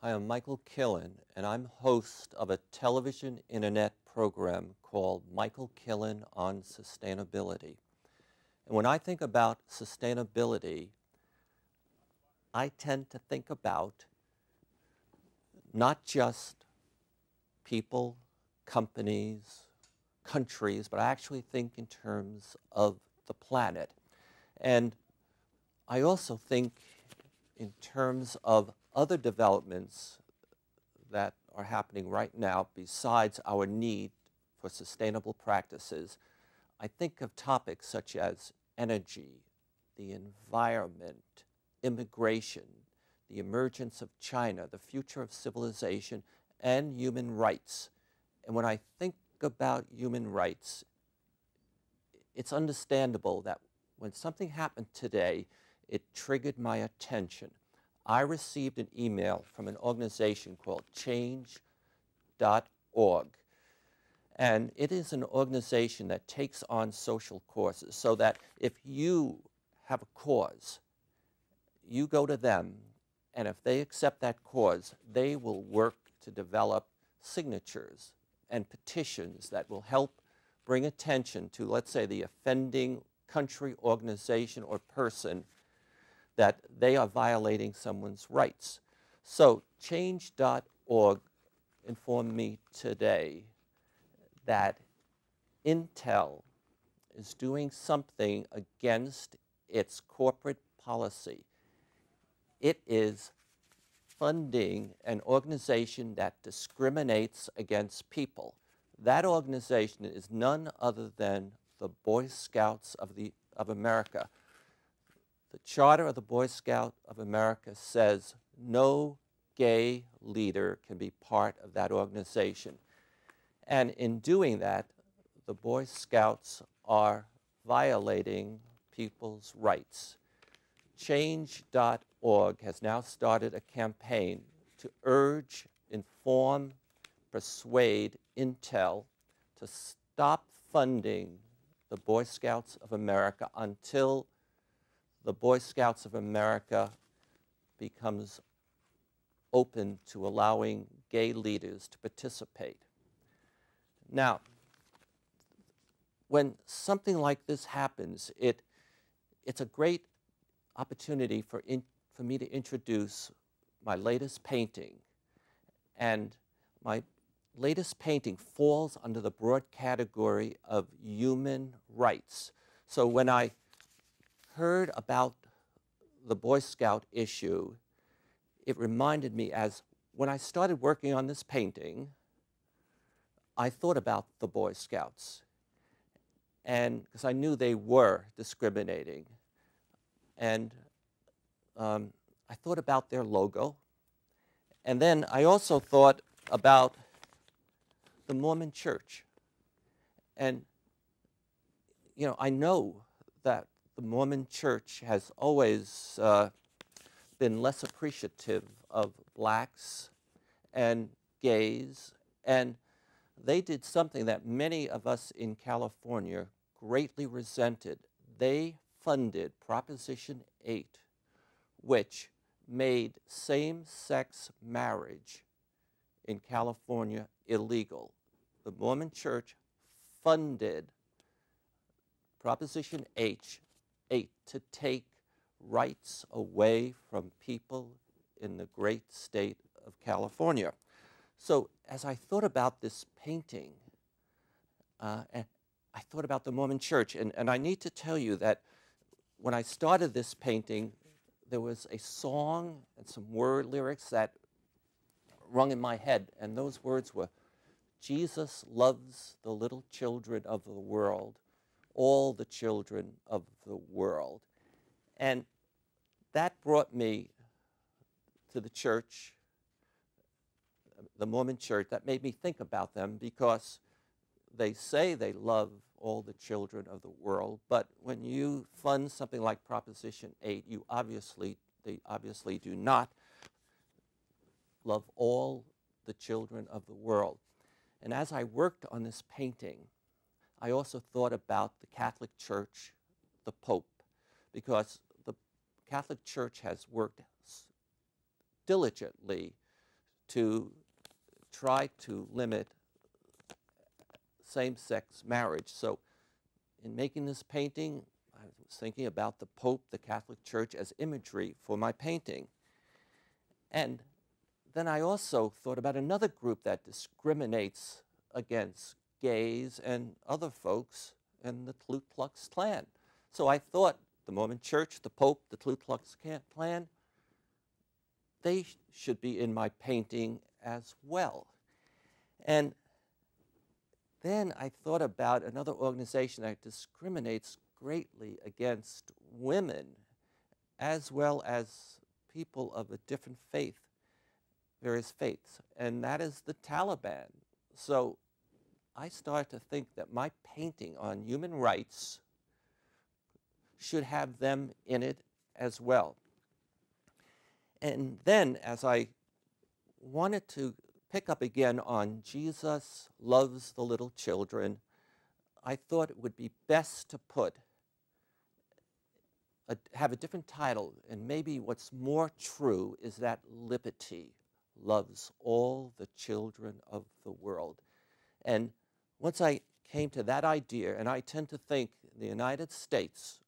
I am Michael Killen, and I'm host of a television internet program called Michael Killen on Sustainability. And when I think about sustainability, I tend to think about not just people, companies, countries, but I actually think in terms of the planet. And I also think in terms of other developments that are happening right now besides our need for sustainable practices. I think of topics such as energy, the environment, immigration, the emergence of China, the future of civilization, and human rights. And when I think about human rights, it's understandable that when something happened today, it triggered my attention. I received an email from an organization called Change.org. And it is an organization that takes on social causes so that if you have a cause, you go to them, and if they accept that cause, they will work to develop signatures and petitions that will help bring attention to, let's say, the offending country, organization, or person that they are violating someone's rights. So Change.org informed me today that Intel is doing something against its corporate policy. It is funding an organization that discriminates against people. That organization is none other than the Boy Scouts of America. The Charter of the Boy Scout of America says no gay leader can be part of that organization. And in doing that, the Boy Scouts are violating people's rights. Change.org has now started a campaign to urge, inform, persuade Intel to stop funding the Boy Scouts of America until the Boy Scouts of America becomes open to allowing gay leaders to participate. Now, when something like this happens, it's a great opportunity for me to introduce my latest painting. And my latest painting falls under the broad category of human rights. So when I heard about the Boy Scout issue, it reminded me, as when I started working on this painting, I thought about the Boy Scouts, and because I knew they were discriminating. And I thought about their logo, and then I also thought about the Mormon Church. And, you know, I know that the Mormon Church has always been less appreciative of blacks and gays, and they did something that many of us in California greatly resented. They funded Proposition 8, which made same-sex marriage in California illegal. The Mormon Church funded Proposition 8 to take rights away from people in the great state of California. So as I thought about this painting, and I thought about the Mormon Church, and I need to tell you that when I started this painting, there was a song and some lyrics that rung in my head, and those words were, "Jesus loves the little children of the world, all the children of the world." And that brought me to the church, the Mormon Church. That made me think about them, because they say they love all the children of the world, but when you fund something like Proposition 8, they obviously do not love all the children of the world. And as I worked on this painting, I also thought about the Catholic Church, the Pope, because the Catholic Church has worked diligently to try to limit same-sex marriage. So in making this painting, I was thinking about the Pope, the Catholic Church, as imagery for my painting. And then I also thought about another group that discriminates against gays and other folks, and the Ku Klux Klan. So I thought the Mormon Church, the Pope, the Ku Klux Klan, they should be in my painting as well. And then I thought about another organization that discriminates greatly against women, as well as people of a different faith, various faiths, and that is the Taliban. So I started to think that my painting on human rights should have them in it as well. And then, as I wanted to pick up again on Jesus loves the little children, I thought it would be best to have a different title, and maybe what's more true is that liberty loves all the children of the world. And once I came to that idea, and I tend to think in the United States,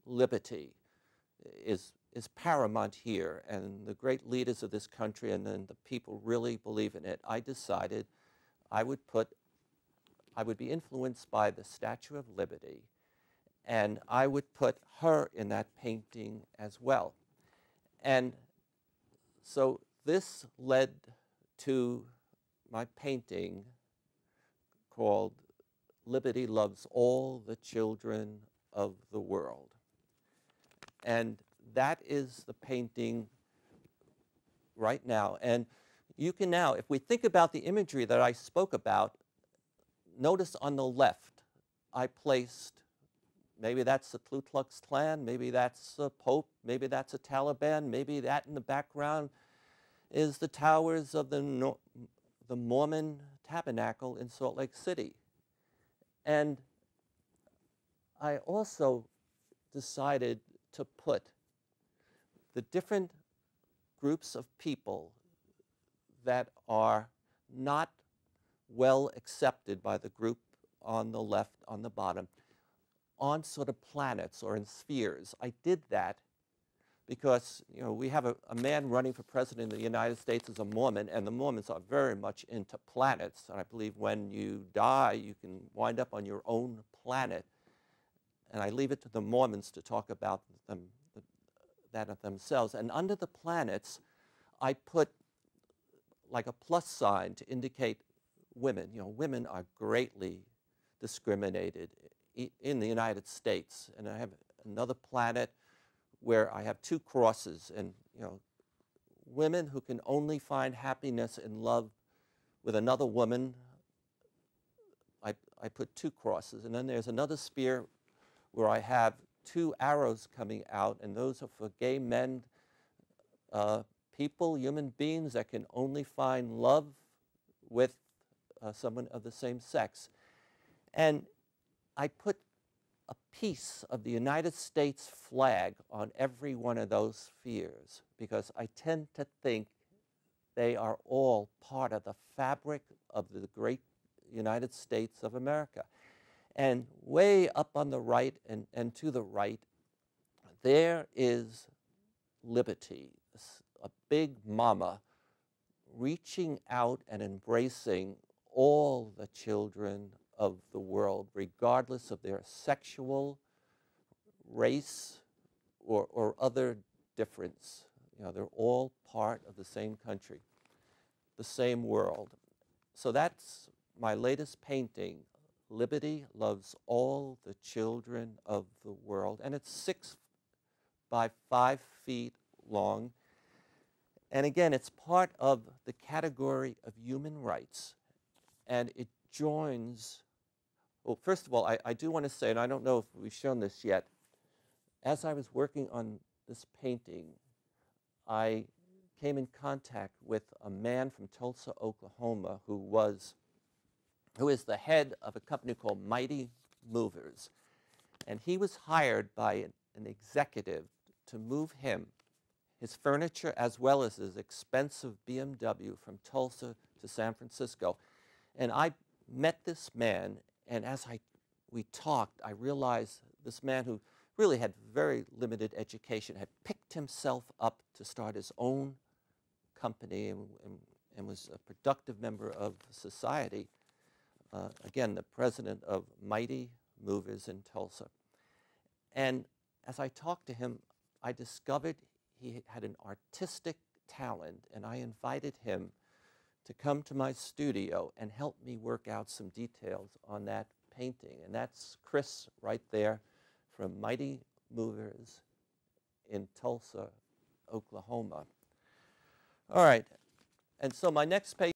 liberty is paramount here, and the great leaders of this country and then the people really believe in it, I decided I would be influenced by the Statue of Liberty, and I would put her in that painting as well. And so this led to my painting called Liberty Loves All the Children of the World. And that is the painting right now. And you can now, if we think about the imagery that I spoke about, notice on the left I placed, maybe that's the Ku Klux Klan, maybe that's a Pope, maybe that's a Taliban, maybe that in the background is the towers of the Mormon Tabernacle in Salt Lake City. And I also decided to put the different groups of people that are not well accepted by the group on the left, on the bottom, on sort of planets or in spheres. I did that because we have a man running for president of the United States as a Mormon, and the Mormons are very much into planets. And I believe when you die, you can wind up on your own planet. And I leave it to the Mormons to talk about that of themselves. And under the planets, I put like a plus sign to indicate women. Women are greatly discriminated in the United States. And I have another planet where I have two crosses, and women who can only find happiness and love with another woman, I put two crosses. And then there's another sphere where I have two arrows coming out, and those are for gay men, people, human beings that can only find love with someone of the same sex. And I put a piece of the United States flag on every one of those spheres because I tend to think they are all part of the fabric of the great United States of America. And way up on the right and to the right, there is liberty, a big mama reaching out and embracing all the children of the world, regardless of their sexual, race, or other difference. They're all part of the same country, the same world. So that's my latest painting, Liberty Loves All the Children of the World. And it's 6 by 5 feet long. And again, it's part of the category of human rights. And it joins, well, first of all, I do want to say, and I don't know if we've shown this yet, as I was working on this painting, I came in contact with a man from Tulsa, Oklahoma, who is the head of a company called Mighty Movers. And he was hired by an executive to move him his furniture as well as his expensive BMW from Tulsa to San Francisco. And I met this man, and as we talked, I realized this man who really had very limited education had picked himself up to start his own company and was a productive member of society. Again, the president of Mighty Movers in Tulsa. And as I talked to him, I discovered he had an artistic talent, and I invited him to come to my studio and help me work out some details on that painting. And that's Chris right there from Mighty Movers in Tulsa, Oklahoma. All right, and so my next painting